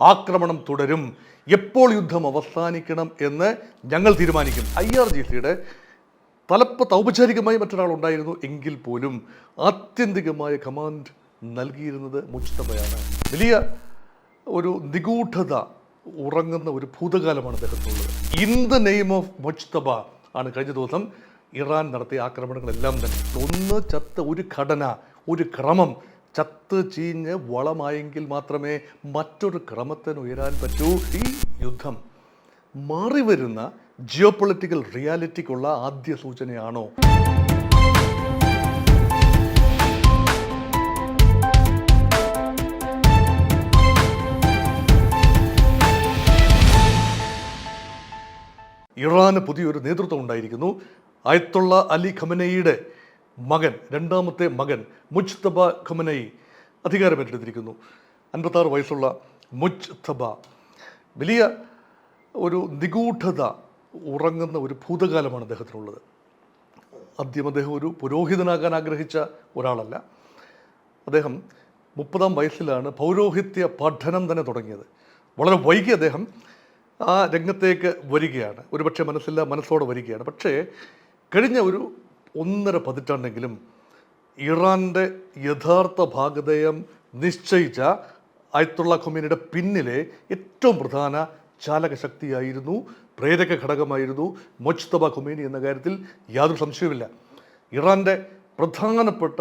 ആക്രമണം തുടരും, എപ്പോൾ യുദ്ധം അവസാനിക്കണം എന്ന് ഞങ്ങൾ തീരുമാനിക്കും. IRGCയുടെ തലപ്പത്ത് ഔപചാരികമായി മറ്റൊരാളുണ്ടായിരുന്നു എങ്കിൽ പോലും ആത്യന്തികമായ കമാൻഡ് നൽകിയിരുന്നത് മുജ്തബയാണ്. വലിയ ഒരു നിഗൂഢത ഉറങ്ങുന്ന ഒരു ഭൂതകാലമാണ് അദ്ദേഹത്തിനുള്ളത്. In the name of Mujtaba ആണ് കഴിഞ്ഞ ദിവസം ഇറാൻ നടത്തിയ ആക്രമണങ്ങളെല്ലാം തന്നെ. ഒന്ന് ചത്ത ഒരു ഘടന, ഒരു ക്രമം ചത്ത് ചീഞ്ഞ് വളമായെങ്കിൽ മാത്രമേ മറ്റൊരു ക്രമത്തിന് ഉയരാൻ പറ്റൂ. ഈ യുദ്ധം മാറിവരുന്ന ജിയോ പൊളിറ്റിക്കൽ റിയാലിറ്റിക്കുള്ള ആദ്യ സൂചനയാണോ? ഇറാന് പുതിയൊരു നേതൃത്വം ഉണ്ടായിരിക്കുന്നു. അയത്തുള്ള അലി ഖമനയുടെ മകൻ, രണ്ടാമത്തെ മകൻ മുജ്തബ ഖമനയി അധികാരമേറ്റെടുത്തിരിക്കുന്നു. 56 വയസ്സുള്ള മുജ്തബ വലിയ ഒരു നിഗൂഢത ഉറങ്ങുന്ന ഒരു ഭൂതകാലമാണ് അദ്ദേഹത്തിനുള്ളത്. ആദ്യം അദ്ദേഹം ഒരു പുരോഹിതനാകാൻ ആഗ്രഹിച്ച ഒരാളല്ല. അദ്ദേഹം 30-ാം വയസ്സിലാണ് പൗരോഹിത്യ പഠനം തന്നെ തുടങ്ങിയത്. വളരെ വൈകി അദ്ദേഹം ആ രംഗത്തേക്ക് വരികയാണ്. ഒരുപക്ഷെ മനസ്സോടെ വരികയാണ്. പക്ഷേ കഴിഞ്ഞ ഒരു 1.5 പതിറ്റാണ്ടെങ്കിലും ഇറാൻ്റെ യഥാർത്ഥ ഭാഗധേയം നിശ്ചയിച്ച അയത്തുള്ള ഖൊമേനിയുടെ പിന്നിലെ ഏറ്റവും പ്രധാന ചാലകശക്തിയായിരുന്നു, പ്രേരക ഘടകമായിരുന്നു മുജ്തബ ഖൊമേനി എന്ന കാര്യത്തിൽ യാതൊരു സംശയവുമില്ല. ഇറാൻ്റെ പ്രധാനപ്പെട്ട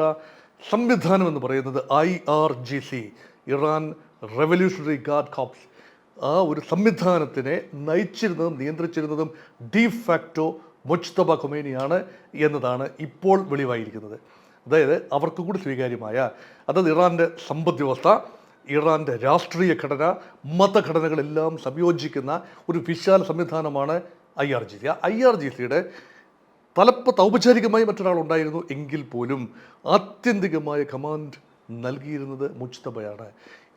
സംവിധാനം എന്ന് പറയുന്നത് IRGC, Iran revolutionary guard corps. ആ ഒരു സംവിധാനത്തിനെ നയിച്ചിരുന്നതും നിയന്ത്രിച്ചിരുന്നതും ഡിഫാക്റ്റോ മുജ്തബ ഖൊമേനിയാണ് എന്നതാണ് ഇപ്പോൾ വെളിവായിരിക്കുന്നത്. അതായത് അവർക്ക് കൂടി സ്വീകാര്യമായ, അതായത് ഇറാൻ്റെ സമ്പദ് വ്യവസ്ഥ, ഇറാൻ്റെ രാഷ്ട്രീയ ഘടന, മതഘടനകളെല്ലാം സംയോജിക്കുന്ന ഒരു വിശാല സംവിധാനമാണ് IRGC. IRGCയുടെ തലപ്പത്ത് ഔപചാരികമായി മറ്റൊരാളുണ്ടായിരുന്നു എങ്കിൽ പോലും ആത്യന്തികമായ കമാൻഡ് നൽകിയിരുന്നത് മുജ്തബയാണ്.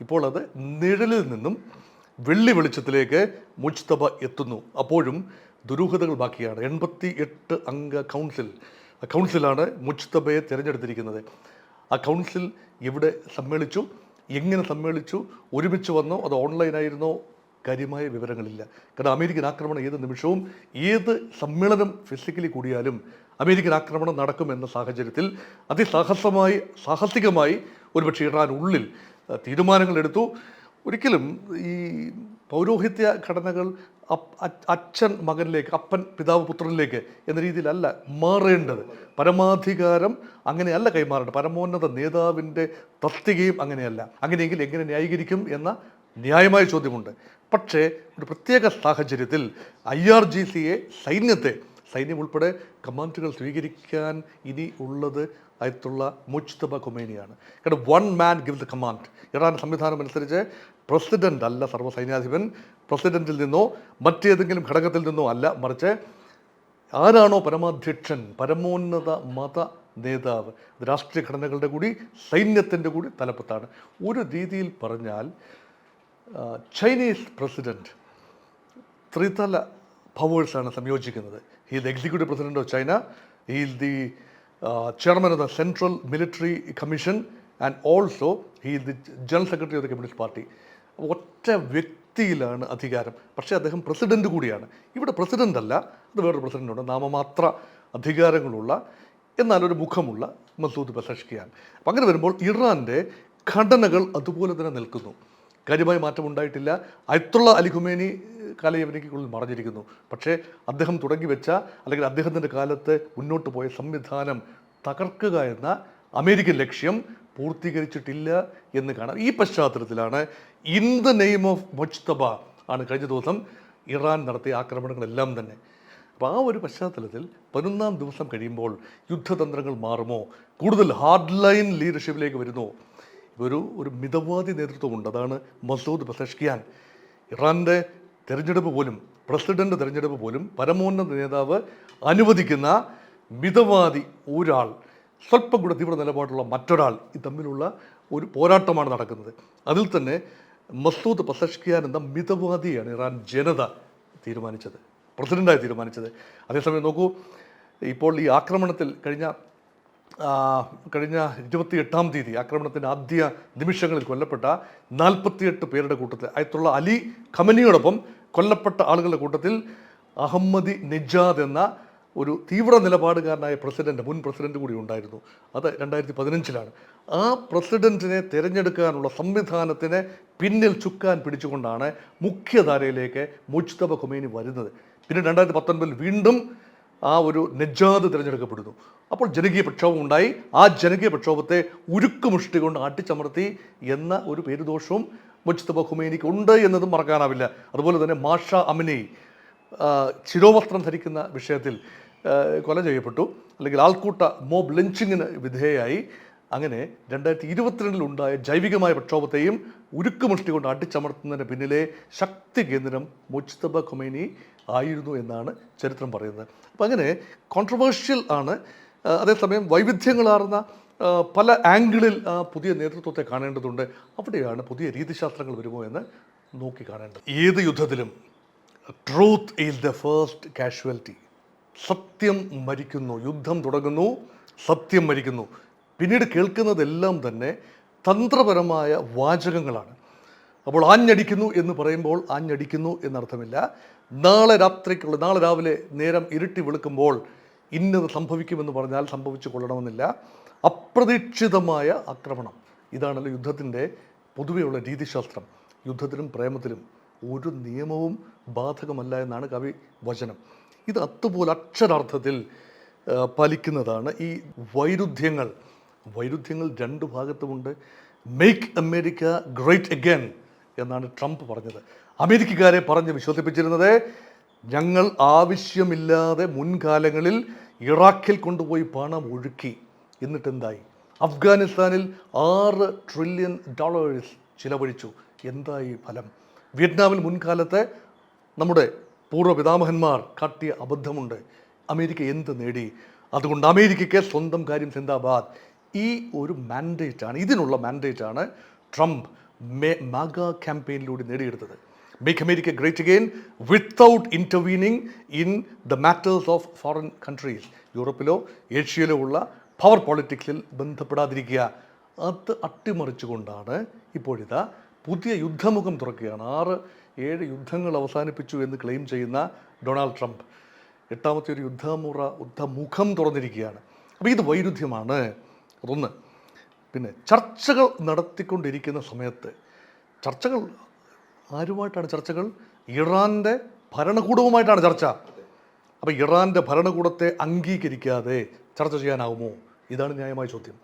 ഇപ്പോൾ അത് നിഴലിൽ നിന്നും വെള്ളി വെളിച്ചത്തിലേക്ക് മുജ്തബ എത്തുന്നു. അപ്പോഴും ദുരൂഹതകൾ ബാക്കിയാണ്. 88 അംഗ കൗൺസിലാണ് മുജ്തബയെ തിരഞ്ഞെടുത്തിരിക്കുന്നത്. ആ കൗൺസിൽ എവിടെ സമ്മേളിച്ചു, എങ്ങനെ സമ്മേളിച്ചു, ഒരുമിച്ച് വന്നോ അതോ ഓൺലൈനായിരുന്നോ, കാര്യമായ വിവരങ്ങളില്ല. കാരണം അമേരിക്കൻ ആക്രമണം ഏത് നിമിഷവും, ഏത് സമ്മേളനം ഫിസിക്കലി കൂടിയാലും അമേരിക്കൻ ആക്രമണം നടക്കുമെന്ന സാഹചര്യത്തിൽ സാഹസികമായി ഒരുപക്ഷെ ഇറാൻ ഉള്ളിൽ തീരുമാനങ്ങൾ എടുത്തു. ഒരിക്കലും ഈ പൗരോഹിത്യ ഘടനകൾ അച്ഛൻ മകനിലേക്ക്, അപ്പൻ പിതാവ് പുത്രനിലേക്ക് എന്ന രീതിയിലല്ല മാറേണ്ടത്. പരമാധികാരം അങ്ങനെയല്ല കൈമാറേണ്ടത്. പരമോന്നത നേതാവിൻ്റെ തസ്തികയും അങ്ങനെയല്ല. അങ്ങനെയെങ്കിൽ എങ്ങനെ ന്യായീകരിക്കും എന്ന ന്യായമായ ചോദ്യമുണ്ട്. പക്ഷേ ഒരു പ്രത്യേക സാഹചര്യത്തിൽ IRGCയെ, സൈന്യം ഉൾപ്പെടെ കമാൻഡുകൾ സ്വീകരിക്കാൻ ഇനി ഉള്ളത് അയത്തുള്ള മുജ്തബ ഖൊമേനിയാണ്. കാരണം one man give the command. Iran സംവിധാനം അനുസരിച്ച് പ്രസിഡന്റ് അല്ല സർവ്വസൈന്യാധിപൻ. പ്രസിഡന്റിൽ നിന്നോ മറ്റേതെങ്കിലും ഘടകത്തിൽ നിന്നോ അല്ല, മറിച്ച് ആരാണോ പരമാധ്യക്ഷൻ, പരമോന്നത മത നേതാവ്, രാഷ്ട്രീയ ഘടനകളുടെ കൂടി സൈന്യത്തിൻ്റെ കൂടി തലപ്പത്താണ്. ഒരു രീതിയിൽ പറഞ്ഞാൽ ചൈനീസ് പ്രസിഡന്റ് ത്രിതല പവേഴ്സാണ് സംയോജിക്കുന്നത്. He is the executive president of China, he is the chairman of the Central Military Commission and also he is the General Secretary of the Communist Party. ഒറ്റ വ്യക്തിയിലാണ് അധികാരം. പക്ഷേ അദ്ദേഹം പ്രസിഡന്റ് കൂടിയാണ്. ഇവിടെ പ്രസിഡന്റ് അല്ല, അത് വേറൊരു പ്രസിഡന്റുണ്ട്, നാമമാത്ര അധികാരങ്ങളുള്ള എന്നാലൊരു മുഖമുള്ള മസൂദ് പെസഷ്കിയാൻ. അപ്പം അങ്ങനെ വരുമ്പോൾ ഇറാൻ്റെ ഘടനകൾ അതുപോലെ തന്നെ നിൽക്കുന്നു. കാര്യമായ മാറ്റം ഉണ്ടായിട്ടില്ല. അയത്തുള്ള അലി ഖൊമേനി കാലയവനിക്കുള്ളിൽ മറഞ്ഞിരിക്കുന്നു. പക്ഷേ അദ്ദേഹം തുടങ്ങി വെച്ച, അല്ലെങ്കിൽ അദ്ദേഹത്തിൻ്റെ കാലത്ത് മുന്നോട്ട് പോയ സംവിധാനം തകർക്കുക എന്ന അമേരിക്കൻ ലക്ഷ്യം പൂർത്തീകരിച്ചിട്ടില്ല എന്ന് കാണാം. ഈ പശ്ചാത്തലത്തിലാണ് in the name of Mujtaba ആണ് കഴിഞ്ഞ ദിവസം ഇറാൻ നടത്തിയ ആക്രമണങ്ങളെല്ലാം തന്നെ. അപ്പോൾ ആ ഒരു പശ്ചാത്തലത്തിൽ 11-ാം ദിവസം കഴിയുമ്പോൾ യുദ്ധതന്ത്രങ്ങൾ മാറുമോ? കൂടുതൽ ഹാർഡ് ലൈൻ ലീഡർഷിപ്പിലേക്ക് വരുന്നു. ഒരു മിതവാദി നേതൃത്വമുണ്ട്, അതാണ് മസൂദ് പെസഷ്കിയാൻ. ഇറാൻ്റെ തിരഞ്ഞെടുപ്പ് പോലും, പ്രസിഡന്റ് തിരഞ്ഞെടുപ്പ് പോലും പരമോന്നത നേതാവ് അനുവദിക്കുന്ന മിതവാദി ഒരാൾ, സ്വല്പം കൂടെ തീവ്ര നിലപാടുള്ള മറ്റൊരാൾ, ഇത് തമ്മിലുള്ള ഒരു പോരാട്ടമാണ് നടക്കുന്നത്. അതിൽ തന്നെ മസൂദ് പെസഷ്കിയാൻ എന്ന മിതവാദിയാണ് ഇറാൻ ജനത പ്രസിഡന്റായി തീരുമാനിച്ചത്. അതേസമയം നോക്കൂ, ഇപ്പോൾ ഈ ആക്രമണത്തിൽ കഴിഞ്ഞ ആ, കഴിഞ്ഞ 28-ാം തീയതി ആക്രമണത്തിൻ്റെ ആദ്യ നിമിഷങ്ങളിൽ കൊല്ലപ്പെട്ട 48 പേരുടെ കൂട്ടത്തിൽ അയത്തുള്ള അലി ഖമനിയോടൊപ്പം കൊല്ലപ്പെട്ട ആളുകളുടെ കൂട്ടത്തിൽ അഹമ്മദി നിജാദ് എന്ന ഒരു തീവ്ര നിലപാടുകാരനായ മുൻ പ്രസിഡന്റ് കൂടി ഉണ്ടായിരുന്നു. അത് 2015-ലാണ്. ആ പ്രസിഡന്റിനെ തിരഞ്ഞെടുക്കാനുള്ള സംവിധാനത്തിന് പിന്നിൽ ചുക്കാൻ പിടിച്ചുകൊണ്ടാണ് മുഖ്യധാരയിലേക്ക് മുജ്തബ ഖൊമൈനി വരുന്നത്. പിന്നെ 2019 വീണ്ടും ആ ഒരു നജാദ് തിരഞ്ഞെടുക്കപ്പെടുന്നു. അപ്പോൾ ജനകീയ പ്രക്ഷോഭം ഉണ്ടായി. ആ ജനകീയ പ്രക്ഷോഭത്തെ ഉരുക്കുമുഷ്ടി കൊണ്ട് അട്ടിച്ചമർത്തി എന്ന ഒരു പേരുദോഷവും മുജ്തബ ഖൊമൈനിക്ക് ഉണ്ട് എന്നതും മറക്കാനാവില്ല. അതുപോലെ തന്നെ മാഷ അമിനി ശിരോവസ്ത്രം ധരിക്കുന്ന വിഷയത്തിൽ കൊല ചെയ്യപ്പെട്ടു, അല്ലെങ്കിൽ ആൾക്കൂട്ട മോബ് ലിഞ്ചിങ്ങിന് വിധേയയായി. അങ്ങനെ 2022 ഉണ്ടായ ജൈവികമായ പ്രക്ഷോഭത്തെയും ഉരുക്കുമുഷ്ടി കൊണ്ട് അടിച്ചമർത്തുന്നതിന് പിന്നിലെ ശക്തി കേന്ദ്രം മുജ്തബ ഖൊമൈനി ആയിരുന്നു എന്നാണ് ചരിത്രം പറയുന്നത്. അപ്പം അങ്ങനെ കോൺട്രവേഴ്ഷ്യൽ ആണ്. അതേസമയം വൈവിധ്യങ്ങളാർന്ന പല ആംഗിളിൽ പുതിയ നേതൃത്വത്തെ കാണേണ്ടതുണ്ട്. അവിടെയാണ് പുതിയ രീതിശാസ്ത്രങ്ങൾ വരുമോ എന്ന് നോക്കി കാണേണ്ടത്. ഏത് യുദ്ധത്തിലും truth is the first casualty. സത്യം മരിക്കുന്നു. യുദ്ധം തുടങ്ങുന്നു, സത്യം മരിക്കുന്നു. പിന്നീട് കേൾക്കുന്നതെല്ലാം തന്നെ തന്ത്രപരമായ വാചകങ്ങളാണ്. അപ്പോൾ ആഞ്ഞടിക്കുന്നു എന്ന് പറയുമ്പോൾ ആഞ്ഞടിക്കുന്നു എന്നർത്ഥമില്ല. നാളെ രാവിലെ നേരം ഇരുട്ടി വെളുക്കുമ്പോൾ ഇന്നത് സംഭവിക്കുമെന്ന് പറഞ്ഞാൽ സംഭവിച്ചു കൊള്ളണമെന്നില്ല. അപ്രതീക്ഷിതമായ ആക്രമണം, ഇതാണല്ലോ യുദ്ധത്തിൻ്റെ പൊതുവെയുള്ള രീതിശാസ്ത്രം. യുദ്ധത്തിലും പ്രേമത്തിലും ഒരു നിയമവും ബാധകമല്ല എന്നാണ് കവി വചനം. ഇത് അതുപോലെ അക്ഷരാർത്ഥത്തിൽ പാലിക്കുന്നതാണ്. ഈ വൈരുദ്ധ്യങ്ങൾ രണ്ട് ഭാഗത്തുമുണ്ട്. മേക്ക് അമേരിക്ക ഗ്രേറ്റ് അഗൈൻ എന്നാണ് ട്രംപ് പറഞ്ഞത്. അമേരിക്കക്കാരെ പറഞ്ഞ് വിശ്വസിപ്പിച്ചിരുന്നത് ഞങ്ങൾ ആവശ്യമില്ലാതെ മുൻകാലങ്ങളിൽ ഇറാഖിൽ കൊണ്ടുപോയി പണം ഒഴുക്കി. എന്നിട്ടെന്തായി? അഫ്ഗാനിസ്ഥാനിൽ $6 ട്രില്യൺ ചിലവഴിച്ചു. എന്തായി ഫലം? വിയറ്റ്നാമിൽ മുൻകാലത്ത് നമ്മുടെ പൂർവ്വ പിതാമഹന്മാർ കാട്ടിയ അബദ്ധമുണ്ട്. അമേരിക്ക എന്ത് നേടി? അതുകൊണ്ട് അമേരിക്കയ്ക്ക് സ്വന്തം കാര്യം സിന്ദാബാദ്. ഈ ഒരു മാൻഡേറ്റാണ്, ഇതിനുള്ള മാൻഡേറ്റാണ് ട്രംപ് മാഗ ക്യാമ്പയിനിലൂടെ നേടിയെടുത്തത്. Make America great again without intervening in the matters of foreign countries. യൂറോപ്പിലോ ഏഷ്യയിലോ ഉള്ള പവർ പൊളിറ്റിക്സിൽ ബന്ധപ്പെടാതിരിക്കുക. അത് അട്ടിമറിച്ചുകൊണ്ടാണ് ഇപ്പോഴിതാ പുതിയ യുദ്ധമുഖം തുറക്കുകയാണ്. 6-7 യുദ്ധങ്ങൾ അവസാനിപ്പിച്ചു എന്ന് ക്ലെയിം ചെയ്യുന്ന ഡൊണാൾഡ് ട്രംപ് 8ാമത്തെ ഒരു യുദ്ധമുഖം തുറന്നിരിക്കുകയാണ്. അപ്പോൾ ഇത് വൈരുദ്ധ്യമാണ്. അതൊന്ന്. പിന്നെ ചർച്ചകൾ നടത്തിക്കൊണ്ടിരിക്കുന്ന സമയത്ത് ആരുമായിട്ടാണ് ചർച്ചകൾ? ഇറാൻ്റെ ഭരണകൂടവുമായിട്ടാണ് ചർച്ച. അപ്പോൾ ഇറാൻ്റെ ഭരണകൂടത്തെ അംഗീകരിക്കാതെ ചർച്ച ചെയ്യാനാവുമോ? ഇതാണ് ന്യായമായ ചോദ്യം.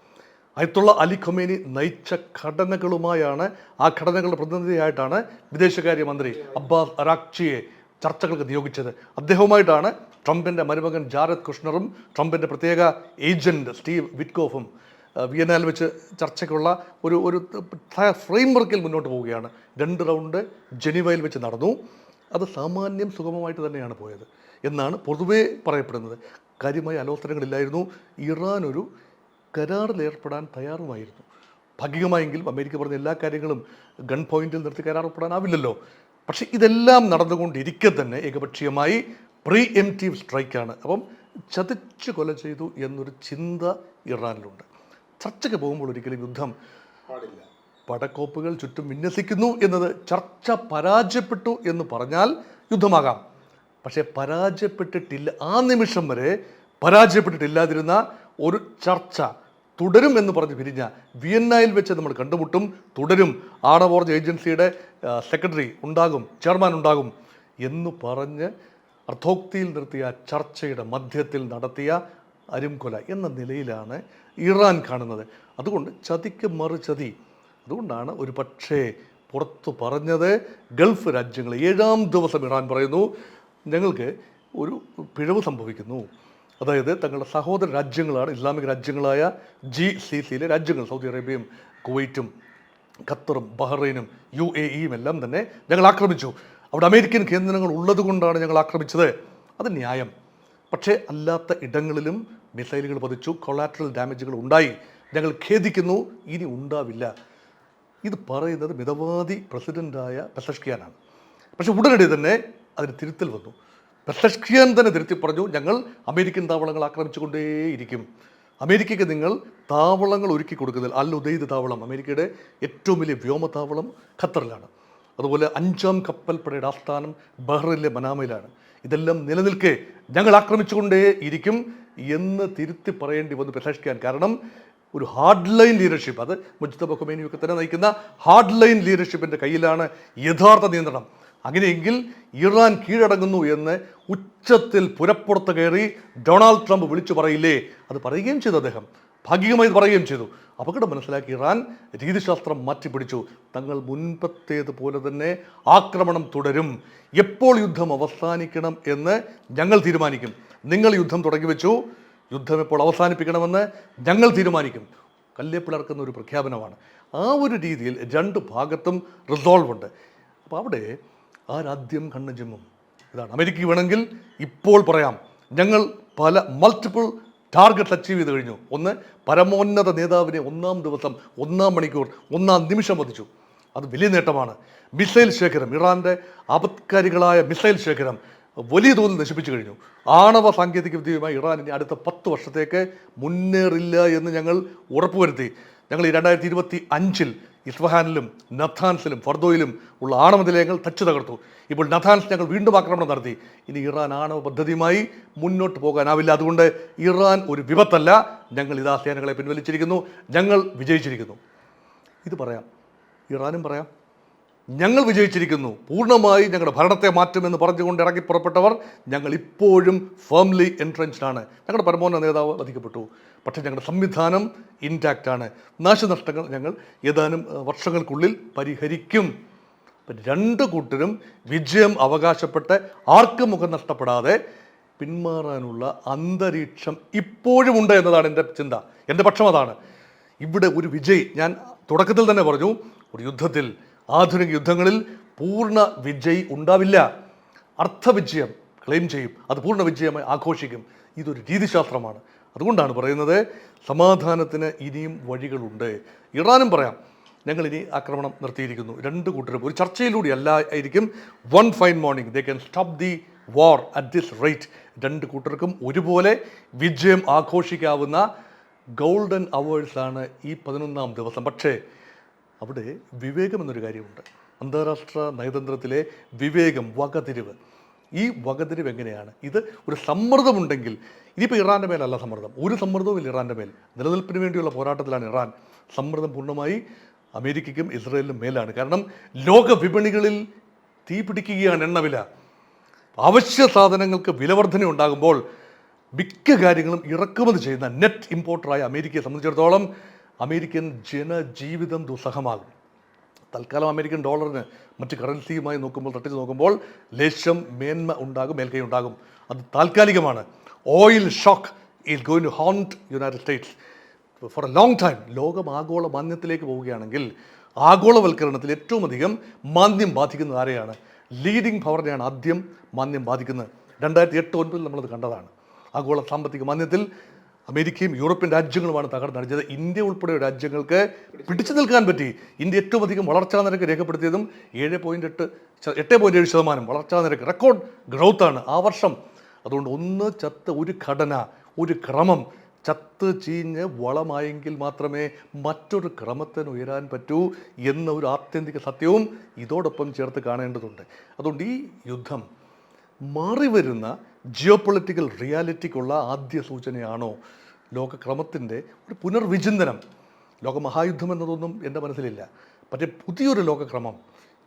അയത്തുള്ള അലി ഖൊമൈനി നയിച്ച ഘടനകളുമായാണ്, ആ ഘടനകളുടെ പ്രതിനിധിയായിട്ടാണ് വിദേശകാര്യമന്ത്രി അബ്ബാസ് അറാക്ചിയെ ചർച്ചകൾക്ക് നിയോഗിച്ചത്. അദ്ദേഹവുമായിട്ടാണ് ട്രംപിൻ്റെ മരുമകൻ ജാരദ് കുഷ്ണറും ട്രംപിൻ്റെ പ്രത്യേക ഏജൻറ്റ് സ്റ്റീവ് വിറ്റ്കോഫും വിയന്നയിൽ വെച്ച് ചർച്ചയ്ക്കുള്ള ഒരു ഫ്രെയിംവർക്കിൽ മുന്നോട്ട് പോവുകയാണ്. 2 റൗണ്ട് ജനീവയിൽ വെച്ച് നടന്നു. അത് സാമാന്യം സുഗമമായിട്ട് തന്നെയാണ് പോയത് എന്നാണ് പൊതുവേ പറയപ്പെടുന്നത്. കാര്യമായ ആലോചനകളില്ലായിരുന്നു. ഇറാൻ ഒരു കരാറിൽ ഏർപ്പെടാൻ തയ്യാറുമായിരുന്നു. ഭാഗികമായെങ്കിലും അമേരിക്ക പറഞ്ഞ എല്ലാ കാര്യങ്ങളും ഗൺ പോയിന്റിൽ നിർത്തി കരാറിൽപ്പെടാനാവില്ലല്ലോ. പക്ഷേ ഇതെല്ലാം നടന്നുകൊണ്ടിരിക്കെ തന്നെ ഏകപക്ഷീയമായി പ്രീ എംപ്റ്റീവ് സ്ട്രൈക്കാണ്. അപ്പം ചതിച്ച് കൊല ചെയ്തു എന്നൊരു ചിന്ത ഇറാനിലുണ്ട്. ചർച്ചയ്ക്ക് പോകുമ്പോൾ ഒരിക്കലും യുദ്ധം പാടില്ല. പടക്കോപ്പുകൾ ചുറ്റും വിന്യസിക്കുന്നു എന്നത് ചർച്ച പരാജയപ്പെട്ടു എന്ന് പറഞ്ഞാൽ യുദ്ധമാകാം. പക്ഷേ പരാജയപ്പെട്ടിട്ടില്ല, ആ നിമിഷം വരെ പരാജയപ്പെട്ടിട്ടില്ലാതിരുന്ന ഒരു ചർച്ച തുടരും എന്ന് പറഞ്ഞ് പിരിഞ്ഞ വിയന്നയിൽ വെച്ച് നമ്മൾ കണ്ടുമുട്ടും, തുടരും. ആണവോർജ ഏജൻസിയുടെ സെക്രട്ടറി ഉണ്ടാകും, ചെയർമാൻ ഉണ്ടാകും എന്ന് പറഞ്ഞ് അർദ്ധോക്തിയിൽ നിർത്തിയ ചർച്ചയുടെ മധ്യത്തിൽ നടത്തിയ അരുംകൊല എന്ന നിലയിലാണ് ഇറാൻ കാണുന്നത്. അതുകൊണ്ട് ചതിക്ക് മറുചതി. അതുകൊണ്ടാണ് ഒരു പക്ഷേ പുറത്തു പറഞ്ഞത് ഗൾഫ് രാജ്യങ്ങൾ 7ാം ദിവസം ഇറാൻ പറയുന്നു ഞങ്ങൾക്ക് ഒരു പിഴവ് സംഭവിക്കുന്നു. അതായത് തങ്ങളുടെ സഹോദര രാജ്യങ്ങളാണ് ഇസ്ലാമിക രാജ്യങ്ങളായ GCCയിലെ രാജ്യങ്ങൾ, സൗദി അറേബ്യയും കുവൈറ്റും ഖത്തറും ബഹ്റൈനും UAEയും എല്ലാം തന്നെ ഞങ്ങൾ ആക്രമിച്ചു. അവിടെ അമേരിക്കൻ കേന്ദ്രങ്ങൾ ഉള്ളതുകൊണ്ടാണ് ഞങ്ങൾ ആക്രമിച്ചത്. അത് ന്യായം. പക്ഷേ അല്ലാത്ത ഇടങ്ങളിലും മിസൈലുകൾ പതിച്ചു, കൊളാറ്ററൽ ഡാമേജുകൾ ഉണ്ടായി. ഞങ്ങൾ ഖേദിക്കുന്നു, ഇനി ഉണ്ടാവില്ല. ഇത് പറയുന്നത് മിതവാദി പ്രസിഡൻ്റായ പെസഷ്കിയാനാണ്. പക്ഷേ ഉടനടി തന്നെ അതിന് തിരുത്തൽ വന്നു. പെസഷ്കിയാൻ തന്നെ തിരുത്തി പറഞ്ഞു ഞങ്ങൾ അമേരിക്കൻ താവളങ്ങൾ ആക്രമിച്ചുകൊണ്ടേയിരിക്കും. അമേരിക്കയ്ക്ക് നിങ്ങൾ താവളങ്ങൾ ഒരുക്കി കൊടുക്കുന്നതിൽ അൽ ഉദൈദ് താവളം, അമേരിക്കയുടെ ഏറ്റവും വലിയ വ്യോമതാവളം ഖത്തറിലാണ്. അതുപോലെ 5ാം കപ്പൽപ്പടയുടെ ആസ്ഥാനം ബഹ്റിനിലെ മനാമയിലാണ്. ഇതെല്ലാം നിലനിൽക്കെ ഞങ്ങൾ ആക്രമിച്ചുകൊണ്ടേ ഇരിക്കും എന്ന് തിരുത്തി പറയേണ്ടി വന്നു പെസഷ്കിയാൻ. കാരണം ഒരു ഹാർഡ് ലൈൻ ലീഡർഷിപ്പ്, അത് മുജ്തബ ഖൊമേനിയൊക്കെ തന്നെ നയിക്കുന്ന ഹാർഡ് ലൈൻ ലീഡർഷിപ്പിൻ്റെ കയ്യിലാണ് യഥാർത്ഥ നിയന്ത്രണം. അങ്ങനെയെങ്കിൽ ഇറാൻ കീഴടങ്ങുന്നു എന്ന് ഉച്ചത്തിൽ പുരപ്പുറത്ത് കയറി ഡൊണാൾഡ് ട്രംപ് വിളിച്ചു പറയില്ലേ? അത് പറയുകയും ചെയ്തു അദ്ദേഹം, ഭാഗികമായി പറയുകയും ചെയ്തു. അപകടം മനസ്സിലാക്കി ഇറാൻ രീതിശാസ്ത്രം മാറ്റിപ്പിടിച്ചു. തങ്ങൾ മുൻപത്തേതുപോലെ തന്നെ ആക്രമണം തുടരും. എപ്പോൾ യുദ്ധം അവസാനിക്കണം എന്ന് ഞങ്ങൾ തീരുമാനിക്കും. നിങ്ങൾ യുദ്ധം തുടങ്ങി വെച്ചു, യുദ്ധം എപ്പോൾ അവസാനിപ്പിക്കണമെന്ന് ഞങ്ങൾ തീരുമാനിക്കും. കല്ലേപ്പിളർക്കുന്ന ഒരു പ്രഖ്യാപനമാണ്. ആ ഒരു രീതിയിൽ രണ്ട് ഭാഗത്തും റിസോൾവ് ഉണ്ട്. അപ്പോൾ അവിടെ ആരാദ്യം കണ്ണ് ചിമ്മും? ഇതാണ്. അമേരിക്ക വേണമെങ്കിൽ ഇപ്പോൾ പറയാം, ഞങ്ങൾ പല മൾട്ടിപ്പിൾ ടാർഗറ്റ് അച്ചീവ് ചെയ്ത് കഴിഞ്ഞു. ഒന്ന്, പരമോന്നത നേതാവിനെ 1-ാം ദിവസം 1-ാം മണിക്കൂർ 1-ാം നിമിഷം വധിച്ചു. അത് വലിയ നേട്ടമാണ്. മിസൈൽ ശേഖരം, ഇറാൻ്റെ ആപത്കാരികളായ മിസൈൽ ശേഖരം വലിയ തോതിൽ നശിപ്പിച്ചു കഴിഞ്ഞു. ആണവ സാങ്കേതിക വിദ്യയുമായി ഇറാൻ ഇനി അടുത്ത 10 വർഷത്തേക്ക് മുന്നേറില്ല എന്ന് ഞങ്ങൾ ഉറപ്പുവരുത്തി. ഞങ്ങൾ ഈ 2025 ഇസ്ഫഹാനിലും നഥാൻസിലും ഫർദോയിലും ഉള്ള ആണവ നിലയങ്ങൾ തച്ചു തകർത്തു. ഇപ്പോൾ നഥാൻസ് ഞങ്ങൾ വീണ്ടും ആക്രമണം നടത്തി. ഇനി ഇറാൻ ആണവ പദ്ധതിയുമായി മുന്നോട്ട് പോകാനാവില്ല. അതുകൊണ്ട് ഇറാൻ ഒരു വിപത്തല്ല. ഞങ്ങൾ ഇതാ സേനകളെ പിൻവലിച്ചിരിക്കുന്നു, ഞങ്ങൾ വിജയിച്ചിരിക്കുന്നു. ഇത് പറയാം, ഇറാനും പറയാം, ഞങ്ങൾ വിജയിച്ചിരിക്കുന്നു, പൂർണ്ണമായി ഞങ്ങളുടെ ഭരണത്തെ മാറ്റുമെന്ന് പറഞ്ഞുകൊണ്ട് ഇറങ്ങി പുറപ്പെട്ടവർ ഞങ്ങൾ ഇപ്പോഴും ഫേംലി എൻട്രൻസ്ഡ് ആണ്. ഞങ്ങളുടെ പരമോന്നത നേതാവ് വധിക്കപ്പെട്ടു, പക്ഷേ ഞങ്ങളുടെ സംവിധാനം ഇൻടാക്റ്റ് ആണ്. നാശനഷ്ടങ്ങൾ ഞങ്ങൾ ഏതാനും വർഷങ്ങൾക്കുള്ളിൽ പരിഹരിക്കും. രണ്ട് കൂട്ടരും വിജയം അവകാശപ്പെട്ട് ആർക്കും മുഖം നഷ്ടപ്പെടാതെ പിന്മാറാനുള്ള അന്തരീക്ഷം ഇപ്പോഴും ഉണ്ട് എന്നതാണ് എൻ്റെ ചിന്ത, എൻ്റെ പക്ഷം അതാണ്. ഇവിടെ ഒരു വിജയ്, ഞാൻ തുടക്കത്തിൽ തന്നെ പറഞ്ഞു, ഒരു യുദ്ധത്തിൽ, ആധുനിക യുദ്ധങ്ങളിൽ പൂർണ്ണ വിജയ് ഉണ്ടാവില്ല. അർത്ഥവിജയം ക്ലെയിം ചെയ്യും, അത് പൂർണ്ണ വിജയമായി ആഘോഷിക്കും. ഇതൊരു രീതിശാസ്ത്രമാണ്. അതുകൊണ്ടാണ് പറയുന്നത് സമാധാനത്തിന് ഇനിയും വഴികളുണ്ട്. ഇറാനും പറയാം, ഞങ്ങൾ ഇനി ആക്രമണം നിർത്തിയിരിക്കുന്നു. രണ്ട് കൂട്ടരും ഒരു ചർച്ചയിലൂടെ അല്ല ആയിരിക്കും. One fine morning they can stop the war at this rate. രണ്ട് കൂട്ടർക്കും ഒരുപോലെ വിജയം ആഘോഷിക്കാവുന്ന ഗോൾഡൻ അവേഴ്സാണ് ഈ 11-ാം ദിവസം. പക്ഷേ അവിടെ വിവേകം എന്നൊരു കാര്യമുണ്ട്. അന്താരാഷ്ട്ര നയതന്ത്രത്തിലെ വിവേകം, വകതിരിവ്. ഈ വകതിരിവ് എങ്ങനെയാണ്? ഇത് ഒരു സമ്മർദ്ദമുണ്ടെങ്കിൽ, ഇനിയിപ്പോൾ ഇറാൻ്റെ മേലല്ല സമ്മർദ്ദം, ഒരു സമ്മർദ്ദവുമില്ല ഇറാൻ്റെ മേൽ. നിലനിൽപ്പിന് വേണ്ടിയുള്ള പോരാട്ടത്തിലാണ് ഇറാൻ. സമ്മർദ്ദം പൂർണ്ണമായി അമേരിക്കയ്ക്കും ഇസ്രായേലിനും മേലാണ്. കാരണം ലോക വിപണികളിൽ തീ പിടിക്കുകയാണ് എണ്ണവില. അവശ്യ സാധനങ്ങൾക്ക് വിലവർധന ഉണ്ടാകുമ്പോൾ മിക്ക കാര്യങ്ങളും ഇറക്കുമതി ചെയ്യുന്ന നെറ്റ് ഇമ്പോർട്ടറായ അമേരിക്കയെ സംബന്ധിച്ചിടത്തോളം അമേരിക്കൻ ജനജീവിതം ദുസ്സഹമാകും. തൽക്കാലം അമേരിക്കൻ ഡോളറിന് മറ്റ് കറൻസിയുമായി നോക്കുമ്പോൾ, തട്ടിച്ച് നോക്കുമ്പോൾ ലേശം മേന്മ ഉണ്ടാകും, മേൽക്കൈ ഉണ്ടാകും. അത് താൽക്കാലികമാണ്. Oil shock is going to haunt United States for a long time. ലോകം ആഗോള മാന്ദ്യത്തിലേക്ക് പോവുകയാണെങ്കിൽ ആഗോളവൽക്കരണത്തിൽ ഏറ്റവും അധികം മാന്ദ്യം ബാധിക്കുന്നത് ആരെയാണ്? ലീഡിംഗ് പവറിനെയാണ് ആദ്യം മാന്ദ്യം ബാധിക്കുന്നത്. 2008-9 നമ്മളത് കണ്ടതാണ്. ആഗോള സാമ്പത്തിക മാന്ദ്യത്തിൽ അമേരിക്കയും യൂറോപ്യൻ രാജ്യങ്ങളുമാണ് തകർന്നടിച്ചത്. ഇന്ത്യ ഉൾപ്പെടെ രാജ്യങ്ങൾക്ക് പിടിച്ചു നിൽക്കാൻ പറ്റി. ഇന്ത്യ ഏറ്റവും അധികം വളർച്ചാ നിരക്ക് രേഖപ്പെടുത്തിയതും 8.7% വളർച്ചാ നിരക്ക്, റെക്കോർഡ് ഗ്രോത്താണ് ആ വർഷം. അതുകൊണ്ട് ഒന്ന് ചത്ത്, ഒരു ഘടന, ഒരു ക്രമം ചത്ത് ചീഞ്ഞ് വളമായെങ്കിൽ മാത്രമേ മറ്റൊരു ക്രമത്തിന് ഉയരാൻ പറ്റൂ എന്ന ഒരു ആത്യന്തിക സത്യവും ഇതോടൊപ്പം ചേർത്ത് കാണേണ്ടതുണ്ട്. അതുകൊണ്ട് ഈ യുദ്ധം മാറിവരുന്ന ജിയോ പൊളിറ്റിക്കൽ റിയാലിറ്റിക്കുള്ള ആദ്യ സൂചനയാണോ? ലോകക്രമത്തിൻ്റെ ഒരു പുനർവിചിന്തനം. ലോകമഹായുദ്ധം എന്നതൊന്നും എൻ്റെ മനസ്സിലില്ല. പക്ഷേ പുതിയൊരു ലോകക്രമം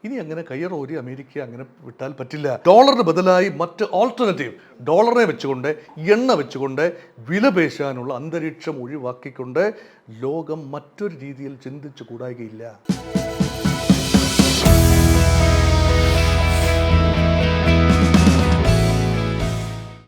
ഇനി അങ്ങനെ കയ്യറോരി അമേരിക്ക അങ്ങനെ വിട്ടാൽ പറ്റില്ല. ഡോളറിന് ബദലായി മറ്റ് ഓൾട്ടർനേറ്റീവ്, ഡോളറിനെ വെച്ചുകൊണ്ട്, എണ്ണ വെച്ചുകൊണ്ട് വിലപേശാനുള്ള അന്തരീക്ഷം ഒഴിവാക്കിക്കൊണ്ട് ലോകം മറ്റൊരു രീതിയിൽ ചിന്തിച്ചു കൂടായികയില്ല.